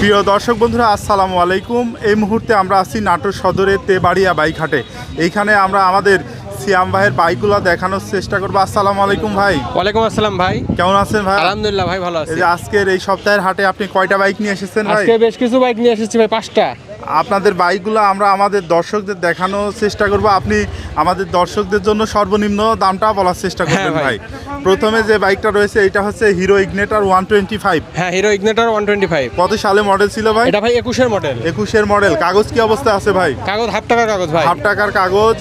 প্রিয় দর্শক বন্ধুরা, আসসালামু আলাইকুম। এই মুহূর্তে আমরা আছি নাটোর সদরের তেবাড়িয়া বাইক হাটে। এইখানে আমরা আমাদের সিয়াম ভাইয়ের বাইকগুলো দেখানোর চেষ্টা করবো। আসসালামু আলাইকুম ভাই। ওয়ালাইকুম আসসালাম ভাই। কেমন আছেন ভাই? আলহামদুলিল্লাহ ভাই, ভালো আছি। এই যে আজকের এই সপ্তাহের হাটে আপনি কয়টা বাইক নিয়ে এসেছেন ভাই? আজকে বেশ কিছু বাইক নিয়ে এসেছি ভাই, 5টা। আপনাদের বাইকগুলো আমরা আমাদের দর্শকদের দেখানোর চেষ্টা করব। আপনি আমাদের দর্শকদের জন্য সর্বনিম্ন দামটা বলার চেষ্টা করবেন হ্যাঁ ভাই। ভাই। প্রথমে যে বাইকটা রয়েছে এটা হচ্ছে হিরো ইগনেটর 125। হ্যাঁ, হিরো ইগনিটর 125। কত সালে মডেল ছিল ভাই? এটা ভাই 21-এর মডেল। 21-এর মডেল। কাগজ কি অবস্থায় আছে ভাই? কাগজ হাফ টাকার কাগজ ভাই। হাফ টাকার কাগজ।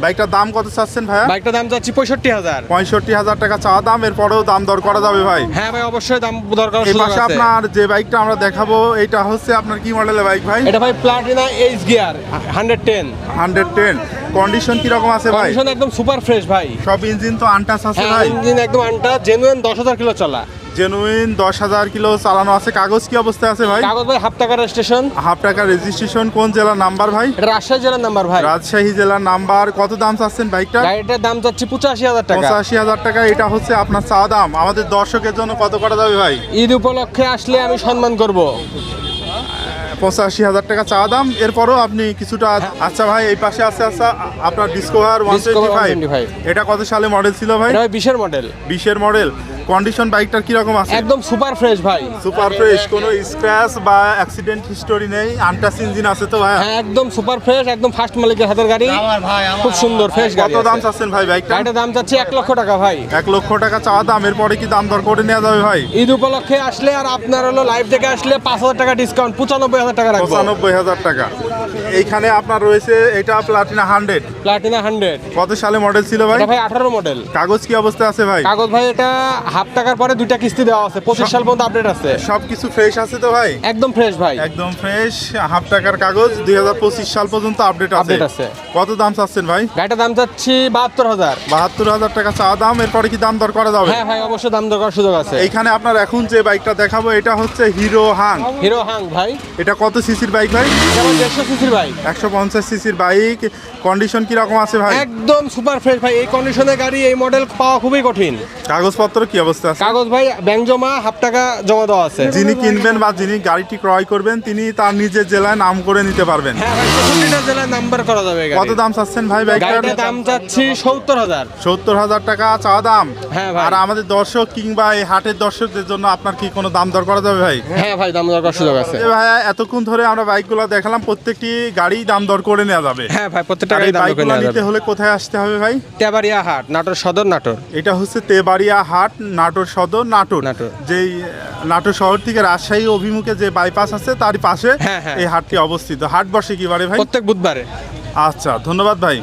বাইকটার দাম কত চাচ্ছেন ভাইয়া? বাইকটার দাম যাচ্ছে 65,000। 65,000 টাকা চাওয়া দাম। এরপরেও দাম দর করা যাবে ভাই? হ্যাঁ ভাই, অবশ্যই দাম দরকার এই সুযোগ পাশে আছে। আপনার যে বাইকটা আমরা দেখাবো এটা হচ্ছে আপনার কি মডেলের বাইক ভাই? এটা ভাই প্লাটিনা এইচ গিয়ার 110। 110। কন্ডিশন কি রকম আছে ভাই? কন্ডিশন একদম সুপার ফ্রেশ ভাই। সব ইঞ্জিন তো আনটাচ আছে হ্যাঁ, ভাই? ইঞ্জিন একদম আনটা, জেনুইন 10,000 কিলো চলা। জেনুইন 10,000 কিলো চালানো আছে। কাগজ কি অবস্থায় আছে ভাই? কাগজ ভাই হাফ টাকার স্টেশন। হাফ টাকা রেজিস্ট্রেশন। কোন জেলার নাম্বার ভাই? এটা রাজশাহী জেলার নাম্বার ভাই। রাজশাহী জেলার নাম্বার। কত দাম চাচ্ছেন বাইকটা? গাড়িটার দাম যাচ্ছে 85,000 টাকা। 85,000 টাকা। এটা হচ্ছে আপনার চাওয়া দাম। আমাদের দর্শকের জন্য কত করা যাবে ভাই? ঈদ উপলক্ষে আসলে আমি সম্মান করব। 85,000 টাকা চাওয়া দাম। এরপরও আপনি কিছুটা। আচ্ছা ভাই, এই পাশে আছে আপনার ডিসকভার 125। এটা কত সালে মডেল ছিল ভাই? এটা ভাই 20-এর মডেল। 20-এর মডেল। কন্ডিশন বাইকটার কিরকম আছে? একদম সুপার ফ্রেশ ভাই। Super fresh. কোনো স্ক্র্যাচ বা অ্যাক্সিডেন্ট হিস্টোরি নেই। আনটাচ ইঞ্জিন আছে তো ভাই? হ্যাঁ, একদম সুপার ফ্রেশ, একদম ফার্স্ট মালিকের হাতের গাড়ি। খুব সুন্দর ফ্রেশ গাড়ি। কত দাম চাচ্ছেন ভাই বাইকটা? গাড়িটার দাম চাচ্ছি 1 লক্ষ টাকা ভাই। 1 লক্ষ টাকা চাওয়া দাম। এরপরে কি দাম দর করে নেওয়া যাবে ভাই? ঈদ উপলক্ষে আসলে আর আপনার হলো লাইভ থেকে আসলে 5,000 টাকা ডিসকাউন্ট, 95,000 টাকা রাখবো। 95,000 টাকা। এইখানে আপনার রয়েছে এটা প্লাটিনা 100। প্লাটিনা 100। কত সালে মডেল ছিল ভাই? এটা ভাই 18 মডেল। কাগজ কি অবস্থায় আছে ভাই? কাগজ ভাই এটা হাফ টাকার পরে 2টা কিস্তি দেওয়া আছে, 25 সাল পর্যন্ত আপডেট আছে। সবকিছু ফ্রেশ আছে তো ভাই? একদম ফ্রেশ ভাই। একদম ফ্রেশ। হাফ টাকার কাগজ। 2025 সাল পর্যন্ত আপডেট আছে। কত দাম চাচ্ছেন ভাই? গাড়িটার দাম চাচ্ছি 72,000। 72,000 টাকা চাওয়া দাম। এরপরে কি দাম দর করা যাবে? হ্যাঁ ভাই, অবশ্যই দাম দরকার সুযোগ আছে। এইখানে আপনার এখন যে বাইকটা দেখাবো এটা হচ্ছে হিরো হাং। হিরো হাং ভাই। এটা কত সিসির বাইক ভাই? এটা ভাই 150 সিসির বাইক। 150 সিসির বাইক। কন্ডিশন কি রকম আছে ভাই? একদম সুপার ফ্রেশ ভাই। এই কন্ডিশনের গাড়ি, এই মডেল পাওয়া খুবই কঠিন। কাগজপত্র কি অবস্থা আছে? কাগজ ভাই ব্যাংক জমা, হাফ টাকা জমা দেওয়া আছে। যিনি কিনবেন বা যিনি গাড়িটি ক্রয় করবেন তিনি তার নিজের জেলায় নাম করে নিতে পারবেন। হ্যাঁ ভাই, 64টা জেলায় নাম্বার করা যাবে গাড়ি। কত দাম চাচ্ছেন ভাই বাইকটার? গাড়িটার দাম চাচ্ছি 70,000। 70,000 টাকা চাওয়া দাম। হ্যাঁ ভাই। আর আমাদের দর্শক কিংবা এই হাটের দর্শকদের জন্য আপনার কি কোনো দাম দর করা যাবে ভাই? হ্যাঁ ভাই, দাম দরকার সুযোগ আছে। ভাইয়া, এতক্ষণ ধরে আমরা বাইকগুলো দেখালাম, প্রত্যেকটি গাড়ি দাম দর করে নেওয়া যাবে। হ্যাঁ ভাই, প্রত্যেকটা আর গাড়ি এই দাম করে বাইকগুলো নেওয়া নিতে যাবে। হলে কোথায় আসতে হবে ভাই? তেবাড়িয়া হাট, নাটোর সদর, নাটোর। এটা হচ্ছে তেবাড়িয়া হাট, নাটোর সদর, নাটোর। নাটোর। যেই নাটোর শহর থেকে রাজশাহী অভিমুখে যে বাইপাস আছে তারই পাশে হ্যাঁ, হ্যাঁ। এই হাটটি অবস্থিত। হাট বসে কি বারে ভাই? প্রত্যেক বুধবারে। আচ্ছা, ধন্যবাদ ভাই।